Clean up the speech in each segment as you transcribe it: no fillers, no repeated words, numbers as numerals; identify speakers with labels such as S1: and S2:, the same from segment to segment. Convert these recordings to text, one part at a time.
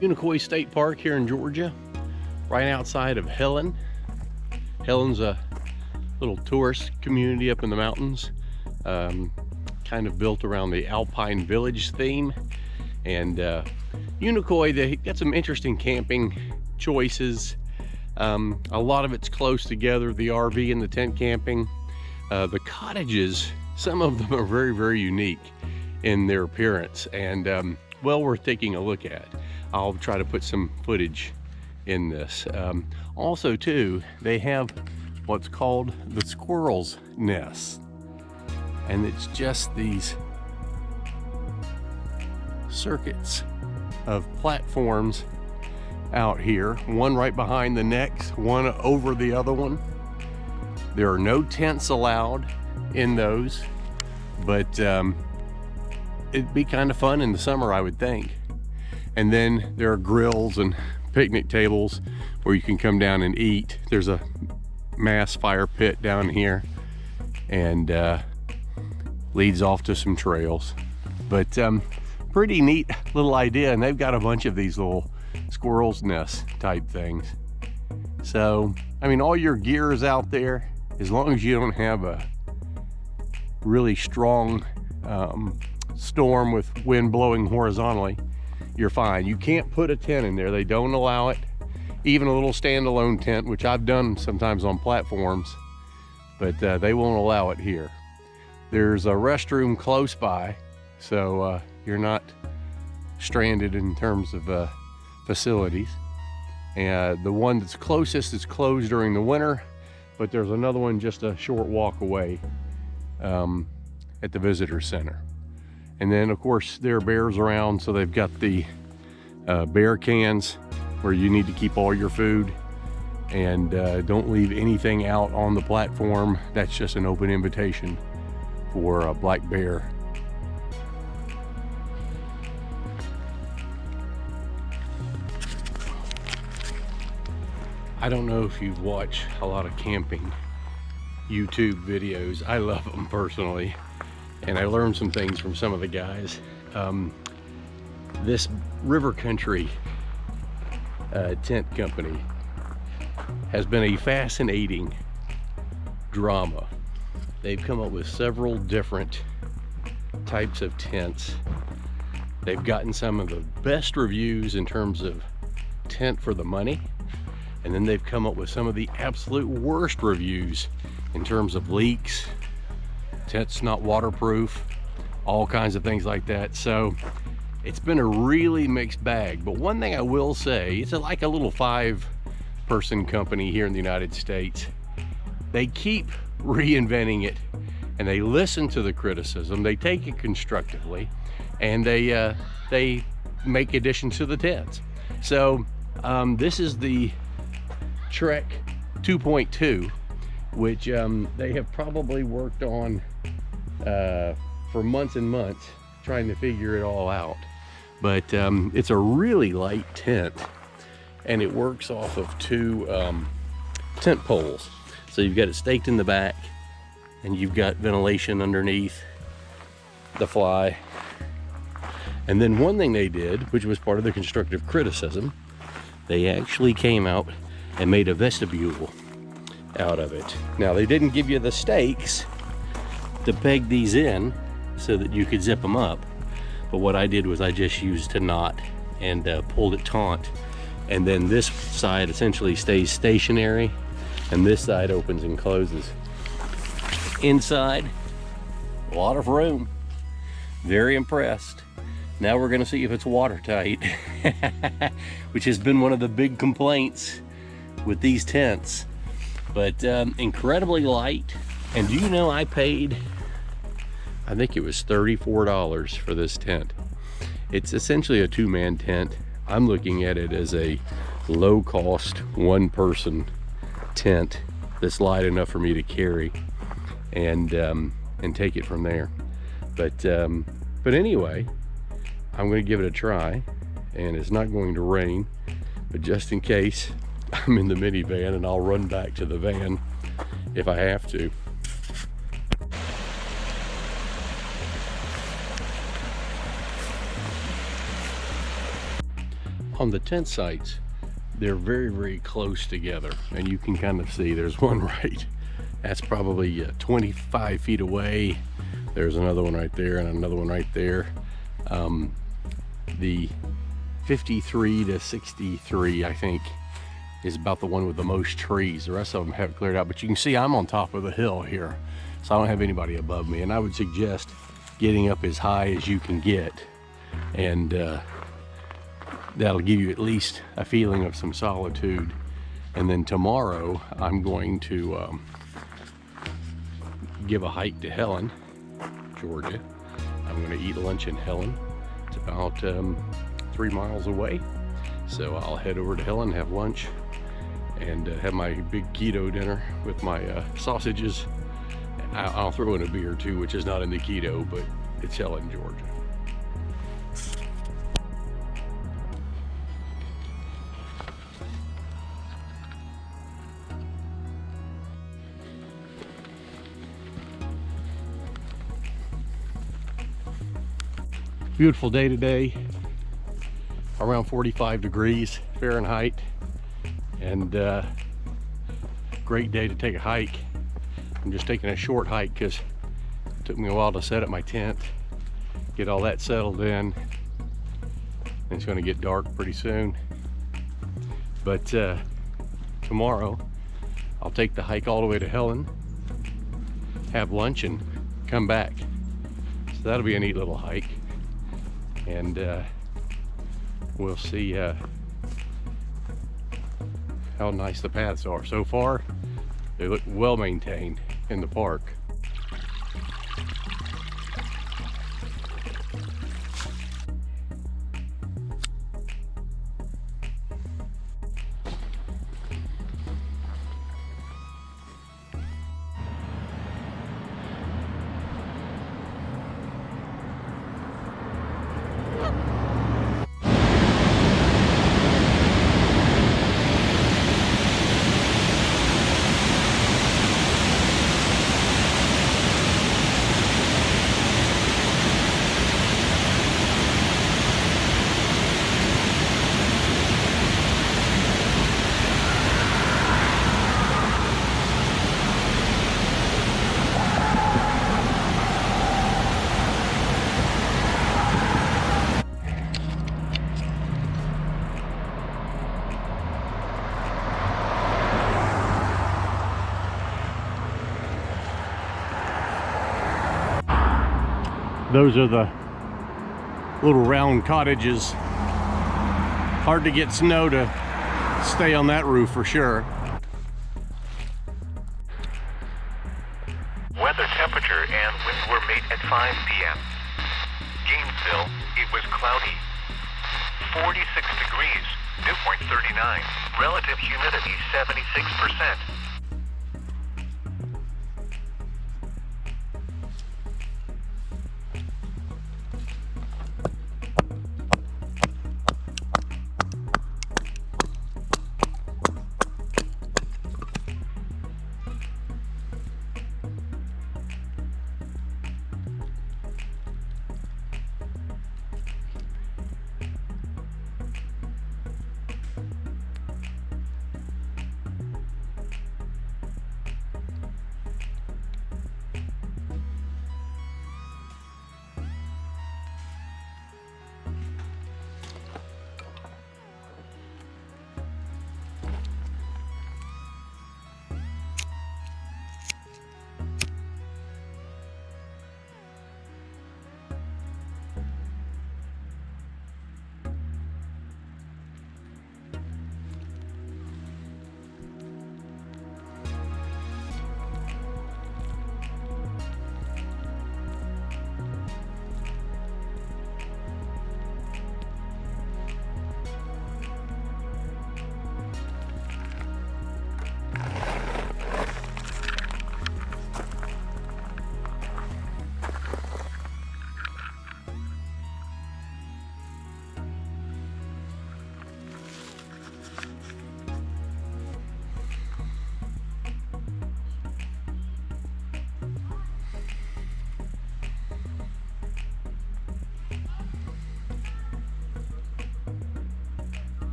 S1: Unicoi State Park here in Georgia, right outside of Helen. Helen's a little tourist community up in the mountains, kind of built around the Alpine village theme. And Unicoi, they got some interesting camping choices. A lot of it's close together, the RV and the tent camping. The cottages, some of them are very, very unique in their appearance and well worth taking a look at. I'll try to put some footage in this. Also too, they have what's called the squirrel's nest. And it's just these circuits of platforms out here, one right behind the next, one over the other one. There are no tents allowed in those, but it'd be kind of fun in the summer, I would think. And then there are grills and picnic tables where you can come down and eat. There's a mass fire pit down here and leads off to some trails. But pretty neat little idea, and they've got a bunch of these little squirrel's nest type things. So, I mean, all your gear is out there, as long as you don't have a really strong storm with wind blowing horizontally, you're fine. You can't put a tent in there. They don't allow it. Even a little standalone tent, which I've done sometimes on platforms, but they won't allow it here. There's a restroom close by, so you're not stranded in terms of facilities. And the one that's closest is closed during the winter, but there's another one just a short walk away at the visitor center. And then of course there are bears around, so they've got the bear cans where you need to keep all your food, and don't leave anything out on the platform. That's just an open invitation for a black bear. I don't know if you've watched a lot of camping YouTube videos. I love them personally, and I learned some things from some of the guys. This River Country tent company has been a fascinating drama. They've come up with several different types of tents. They've gotten some of the best reviews in terms of tent for the money, and then they've come up with some of the absolute worst reviews in terms of leaks, tent's not waterproof, all kinds of things like that. So it's been a really mixed bag. But one thing I will say, it's like a little 5-person company here in the United States. They keep reinventing it, and they listen to the criticism, they take it constructively, and they make additions to the tents. So this is the Trek 2.2, which they have probably worked on for months and months, trying to figure it all out. But it's a really light tent, and it works off of 2 tent poles. So you've got it staked in the back, and you've got ventilation underneath the fly. And then one thing they did, which was part of the constructive criticism, they actually came out and made a vestibule out of it. Now, they didn't give you the stakes to peg these in so that you could zip them up, but what I did was I just used a knot and pulled it taut, and then this side essentially stays stationary, and this side opens and closes. Inside, a lot of room. Very impressed. Now we're gonna see if it's watertight, which has been one of the big complaints with these tents. But incredibly light. And do you know, I paid, I think it was $34 for this tent. It's essentially a 2-man tent. I'm looking at it as a low-cost 1-person tent that's light enough for me to carry and take it from there. But anyway, I'm going to give it a try, and it's not going to rain, but just in case, I'm in the minivan, and I'll run back to the van if I have to. on the tent sites, they're very, very close together, and you can kind of see there's one right, that's probably 25 feet away. There's another one right there and another one right there. The 53 to 63, I think, is about the one with the most trees. The rest of them have cleared out, but you can see I'm on top of the hill here, so I don't have anybody above me, and I would suggest getting up as high as you can get, and that'll give you at least a feeling of some solitude. And then tomorrow I'm going to give a hike to Helen, Georgia. I'm going to eat lunch in Helen. It's about 3 miles away, so I'll head over to Helen, have lunch, and have my big keto dinner with my sausages. I'll throw in a beer too, which is not in the keto, but it's Helen, Georgia. Beautiful day today, around 45 degrees Fahrenheit, and great day to take a hike. I'm just taking a short hike because it took me a while to set up my tent, get all that settled in. It's going to get dark pretty soon, but tomorrow I'll take the hike all the way to Helen, have lunch, and come back. So that'll be a neat little hike. And we'll see how nice the paths are. So far, they look well maintained in the park. Those are the little round cottages. Hard to get snow to stay on that roof for sure.
S2: Weather, temperature, and winds were made at 5 p.m. Gainesville, it was cloudy. 46 degrees, dew point 39. Relative humidity 76%.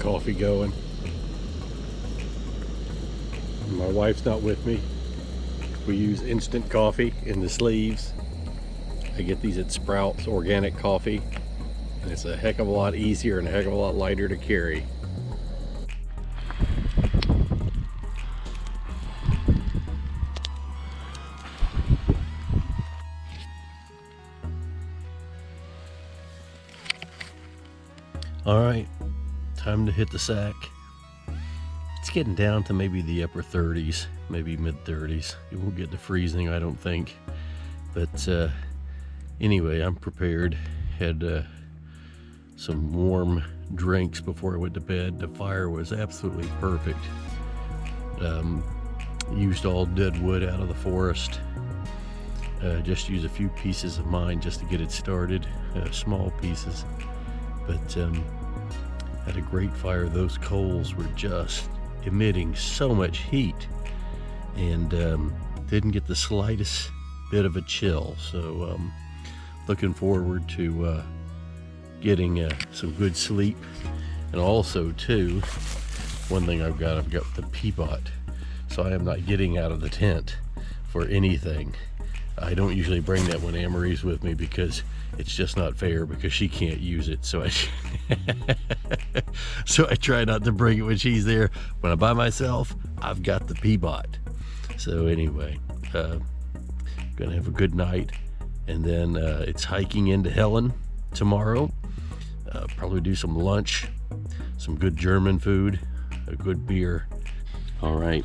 S1: coffee going. My wife's not with me. We use instant coffee in the sleeves. I get these at Sprouts Organic Coffee, and it's a heck of a lot easier and a heck of a lot lighter to carry. All right, time to hit the sack. It's getting down to maybe the upper 30s, maybe mid 30s. It won't get to freezing, I don't think. But anyway, I'm prepared. Had some warm drinks before I went to bed. The fire was absolutely perfect. Used all dead wood out of the forest. Just used a few pieces of mine just to get it started, small pieces. But had a great fire. Those coals were just emitting so much heat, and didn't get the slightest bit of a chill. So looking forward to getting some good sleep. And also too, one thing I've got the Peapod, so I am not getting out of the tent for anything. I don't usually bring that when Amory's with me because it's just not fair, because she can't use it. So I try not to bring it when she's there. When I'm by myself, I've got the Peapod. So anyway, gonna have a good night, and then it's hiking into Helen tomorrow. Probably do some lunch, some good German food, a good beer. All right,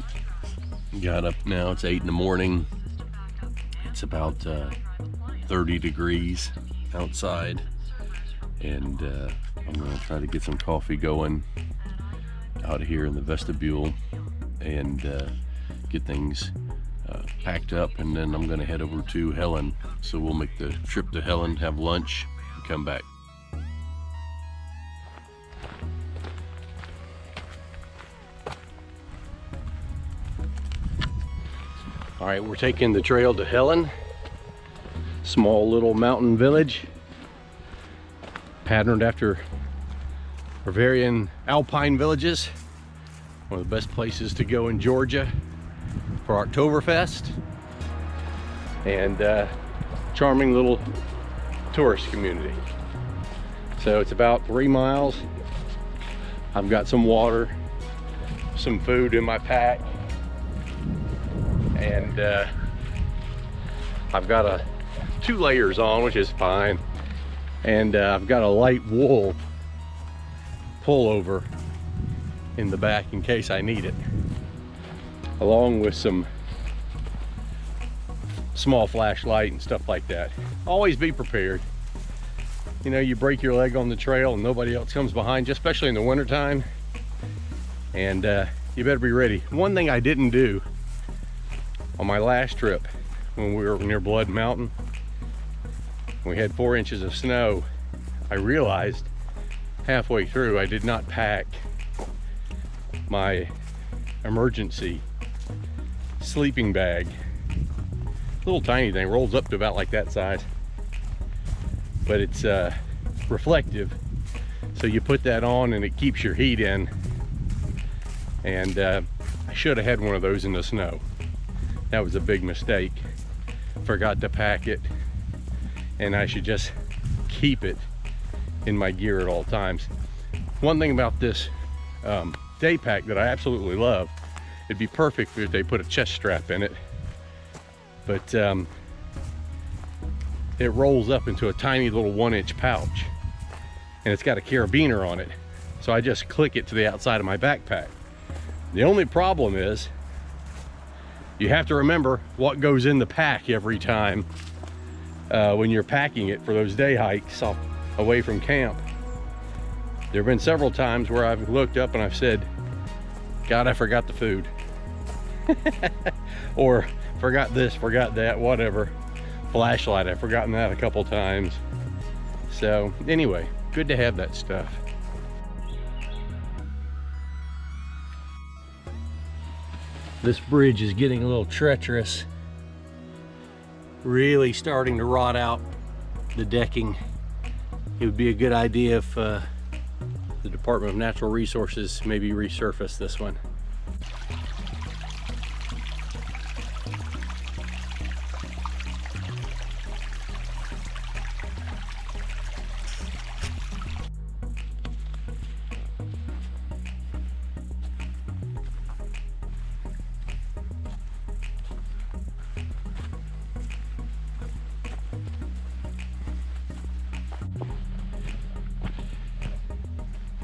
S1: got up now. It's 8 in the morning. It's about 30 degrees outside, and I'm going to try to get some coffee going out here in the vestibule, and get things packed up, and then I'm going to head over to Helen. So we'll make the trip to Helen, have lunch, and come back. All right, we're taking the trail to Helen, small little mountain village, patterned after Bavarian Alpine villages. One of the best places to go in Georgia for Oktoberfest, and charming little tourist community. So it's about 3 miles. I've got some water, some food in my pack, and I've got 2 layers on, which is fine, and I've got a light wool pullover in the back in case I need it, along with some small flashlight and stuff like that. Always be prepared. You know, you break your leg on the trail and nobody else comes behind you, especially in the wintertime, and you better be ready. One thing I didn't do on my last trip, when we were near Blood Mountain, we had 4 inches of snow. I realized halfway through I did not pack my emergency sleeping bag. Little tiny thing, rolls up to about like that size, but it's reflective, so you put that on and it keeps your heat in. And I should have had one of those in the snow. That was a big mistake. Forgot to pack it, and I should just keep it in my gear at all times. One thing about this day pack that I absolutely love, it'd be perfect if they put a chest strap in it, but it rolls up into a tiny little 1-inch pouch, and it's got a carabiner on it, so I just click it to the outside of my backpack. The only problem is you have to remember what goes in the pack every time when you're packing it for those day hikes away from camp. There have been several times where I've looked up and I've said, God, I forgot the food. Or forgot this, forgot that, whatever. Flashlight, I've forgotten that a couple times. So anyway, good to have that stuff. This bridge is getting a little treacherous. Really starting to rot out the decking. It would be a good idea if the Department of Natural Resources maybe resurface this one.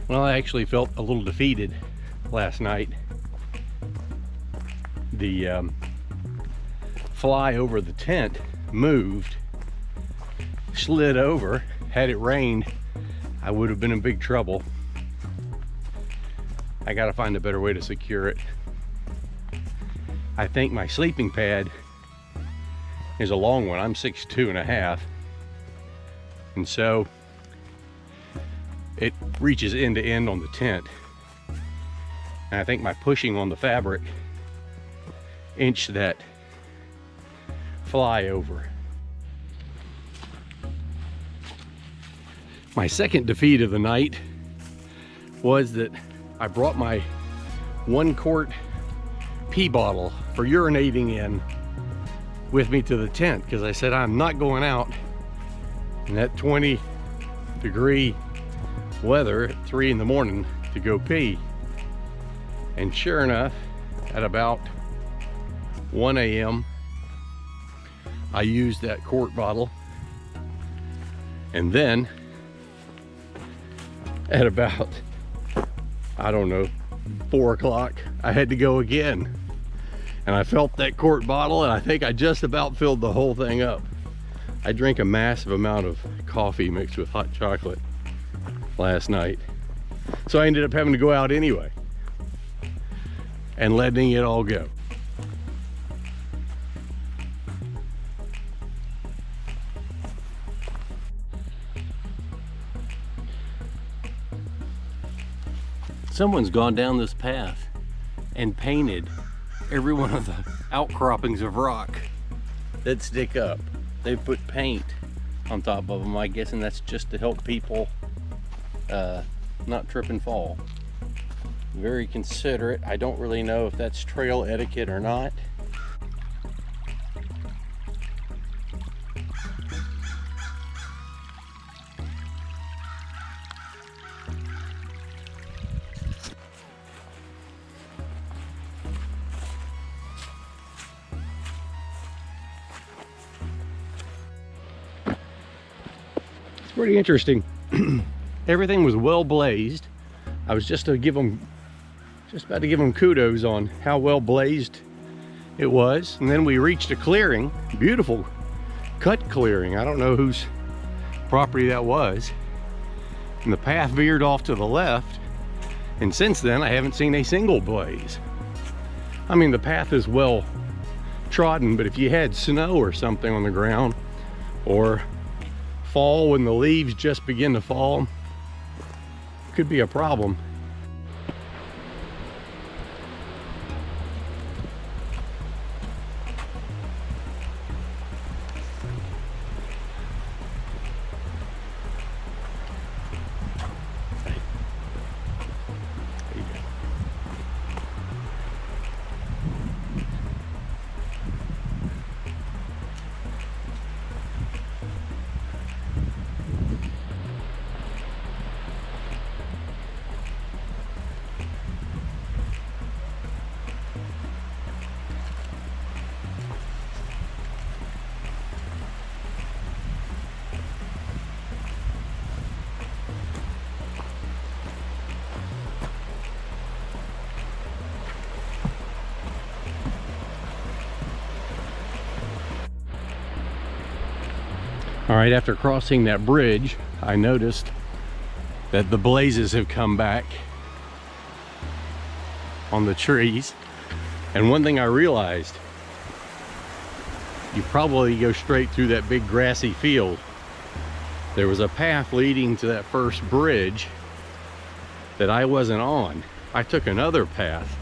S1: Well, I actually felt a little defeated last night. The fly over the tent moved, slid over. Had it rained, I would have been in big trouble. I gotta find a better way to secure it. I think my sleeping pad is a long one. I'm 6'2½", and so it reaches end to end on the tent. And I think my pushing on the fabric inched that fly over. My second defeat of the night was that I brought my 1-quart pee bottle for urinating in with me to the tent, because I said I'm not going out in that 20-degree weather at 3 in the morning to go pee. And sure enough, at about 1 a.m. I used that quart bottle, and then at about, I don't know, 4 o'clock I had to go again, and I felt that quart bottle, and I think I just about filled the whole thing up. I drank a massive amount of coffee mixed with hot chocolate last night, so I ended up having to go out anyway and letting it all go. Someone's gone down this path and painted every one of the outcroppings of rock that stick up. They put paint on top of them. I'm guessing that's just to help people not trip and fall. Very considerate. I don't really know if that's trail etiquette or not. It's pretty interesting. Everything was well blazed. I was just about to give them kudos on how well blazed it was. And then we reached a clearing, beautiful cut clearing. I don't know whose property that was. And the path veered off to the left. And since then, I haven't seen a single blaze. I mean, the path is well trodden, but if you had snow or something on the ground, or fall when the leaves just begin to fall, could be a problem. All right, after crossing that bridge, I noticed that the blazes have come back on the trees. And one thing I realized, you probably go straight through that big grassy field. There was a path leading to that first bridge that I wasn't on. I took another path,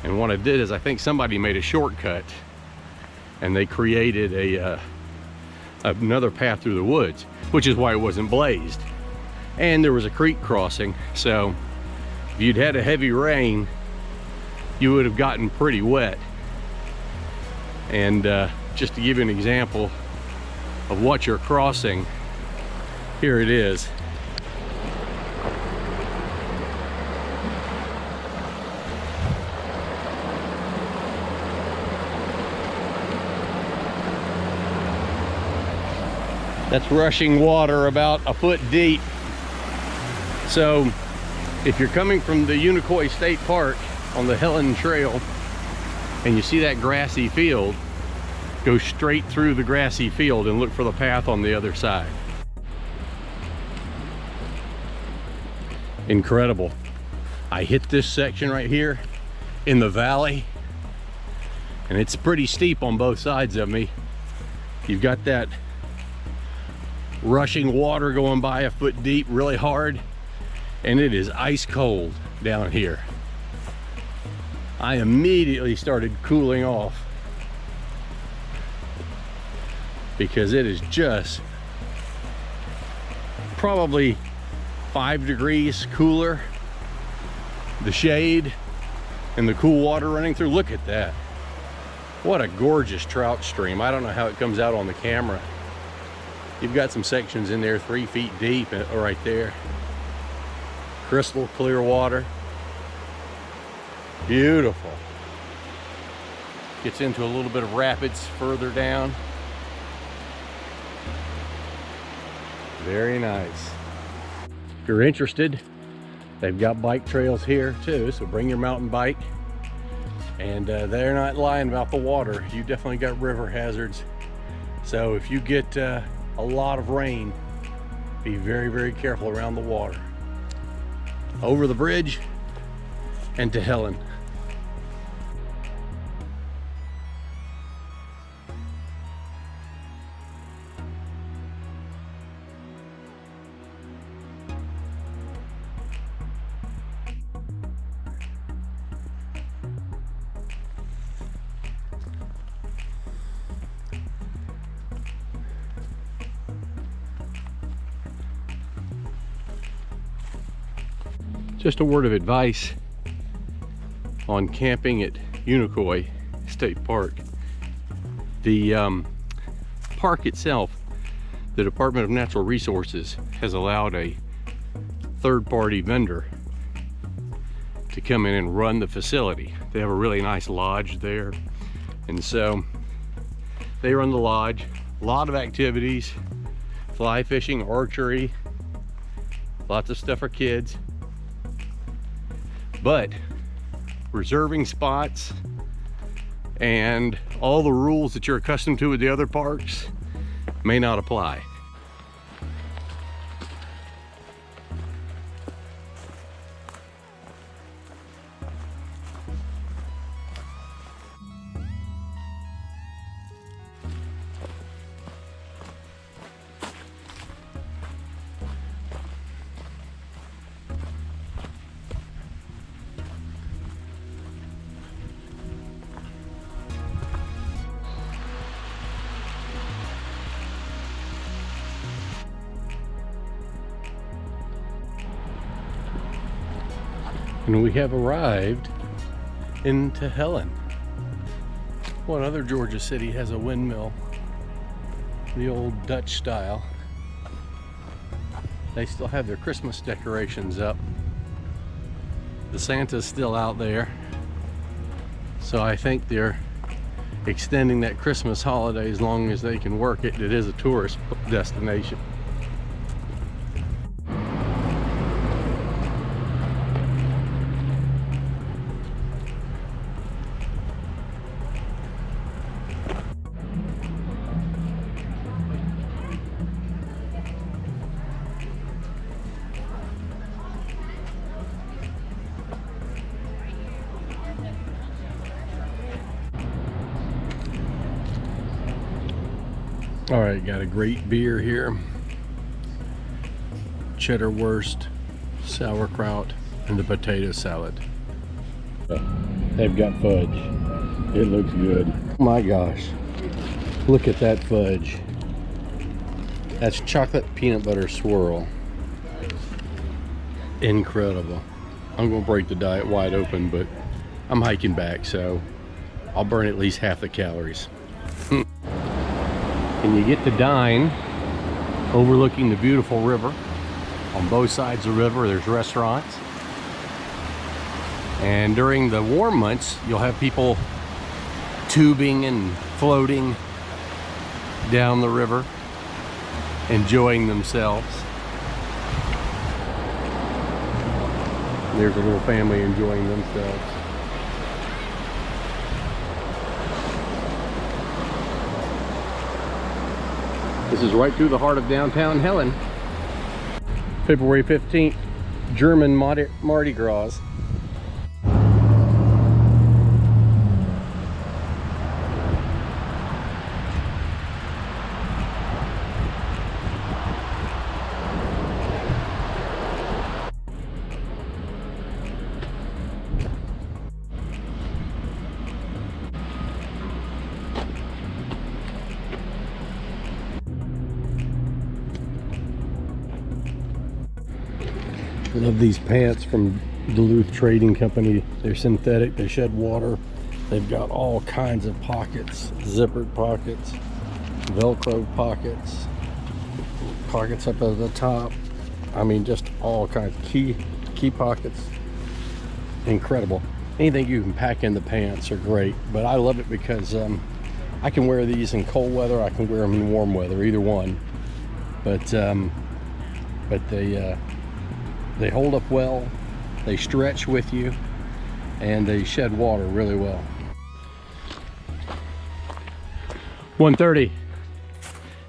S1: and what I did is I think somebody made a shortcut and they created another path through the woods, which is why it wasn't blazed. and there was a creek crossing, so if you'd had a heavy rain, you would have gotten pretty wet. And just to give you an example of what you're crossing, here it is. That's rushing water about a foot deep. So if you're coming from the Unicoi State Park on the Helen Trail and you see that grassy field, go straight through the grassy field and look for the path on the other side. Incredible. I hit this section right here in the valley, and it's pretty steep on both sides of me. You've got that rushing water going by a foot deep really hard, and it is ice cold down here. I immediately started cooling off because it is just probably 5 degrees cooler. The shade and the cool water running through. Look at that. What a gorgeous trout stream. I don't know how it comes out on the camera. You've got some sections in there 3 feet deep right there. Crystal clear water. Beautiful. Gets into a little bit of rapids further down. Very nice. If you're interested, they've got bike trails here too, so bring your mountain bike. And they're not lying about the water. You definitely got river hazards. So if you get a lot of rain, be very, very careful around the water. Over the bridge and to Helen. Just a word of advice on camping at Unicoi State Park. The park itself, the Department of Natural Resources has allowed a third-party vendor to come in and run the facility. They have a really nice lodge there, and so they run the lodge. A lot of activities, fly fishing, archery, lots of stuff for kids. But reserving spots and all the rules that you're accustomed to with the other parks may not apply. And we have arrived into Helen. What other Georgia city has a windmill? The old Dutch style. They still have their Christmas decorations up. The Santa's still out there. So I think they're extending that Christmas holiday as long as they can work it. It is a tourist destination. All right, got a great beer here. Cheddar wurst, sauerkraut, and the potato salad. They've got fudge. It looks good. Oh my gosh, look at that fudge. That's chocolate peanut butter swirl. incredible. I'm gonna break the diet wide open, but I'm hiking back, so I'll burn at least half the calories. And you get to dine overlooking the beautiful river. On both sides of the river, there's restaurants. And during the warm months, you'll have people tubing and floating down the river, enjoying themselves. There's a little family enjoying themselves. This is right through the heart of downtown Helen. February 15th, German Mardi Gras. I love these pants from Duluth Trading Company. They're synthetic, they shed water. They've got all kinds of pockets, zippered pockets, Velcro pockets, pockets up at the top. I mean, just all kinds of key pockets. Incredible. Anything you can pack in the pants are great, but I love it because I can wear these in cold weather, I can wear them in warm weather, either one. But they hold up well, they stretch with you, and they shed water really well. 1:30.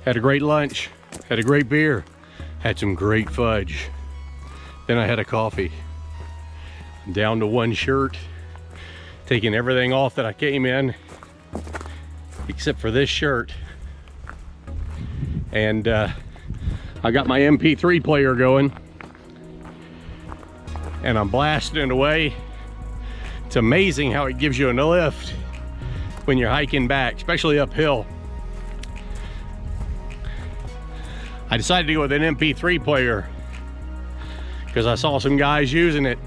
S1: Had a great lunch, had a great beer, had some great fudge. Then I had a coffee. I'm down to one shirt, taking everything off that I came in, except for this shirt. And I got my MP3 player going, and I'm blasting it away. It's amazing how it gives you a lift when you're hiking back, especially uphill. I decided to go with an MP3 player because I saw some guys using it.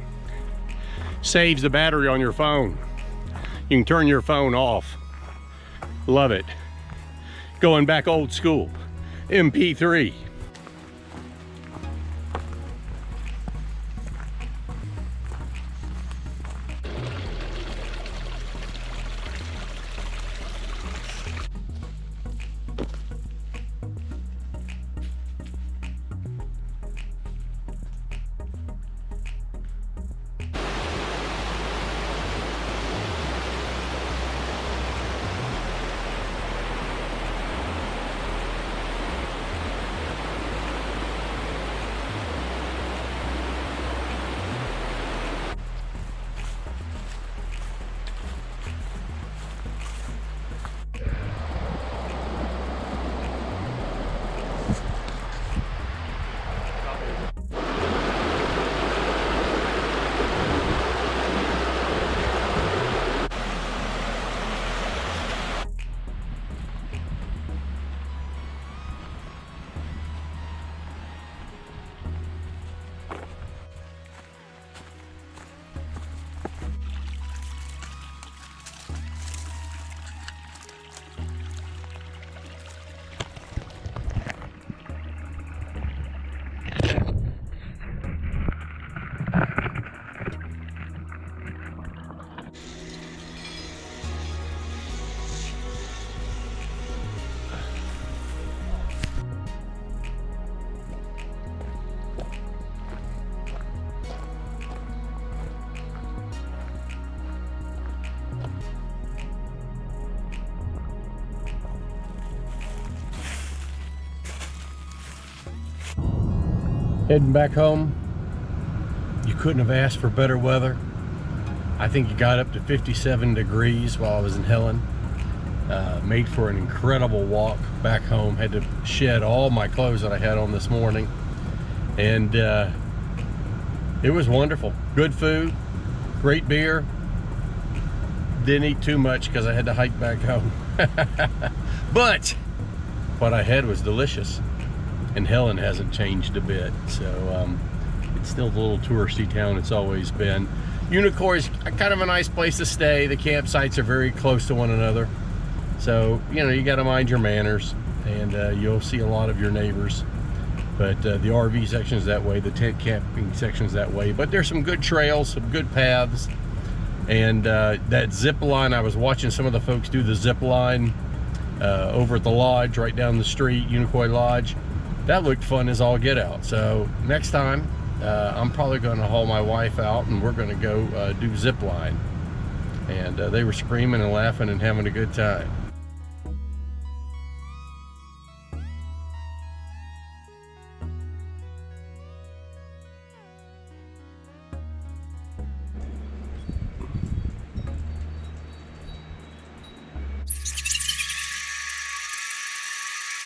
S1: Saves the battery on your phone. You can turn your phone off. Love it. Going back old school. MP3. Heading back home. You couldn't have asked for better weather. I think it got up to 57 degrees while I was in Helen. Made for an incredible walk back home. Had to shed all my clothes that I had on this morning. And it was wonderful. Good food, great beer. Didn't eat too much because I had to hike back home. But what I had was delicious. And Helen hasn't changed a bit. So It's still the little touristy town it's always been. Unicoi is kind of a nice place to stay. The campsites are very close to one another. So, you know, you got to mind your manners, and you'll see a lot of your neighbors. But the RV section is that way, the tent camping section is that way. But there's some good trails, some good paths. And that zip line, I was watching some of the folks do the zip line over at the lodge right down the street, Unicoi Lodge. That looked fun as all get out. So next time, I'm probably going to haul my wife out and we're going to go do zip line. And they were screaming and laughing and having a good time.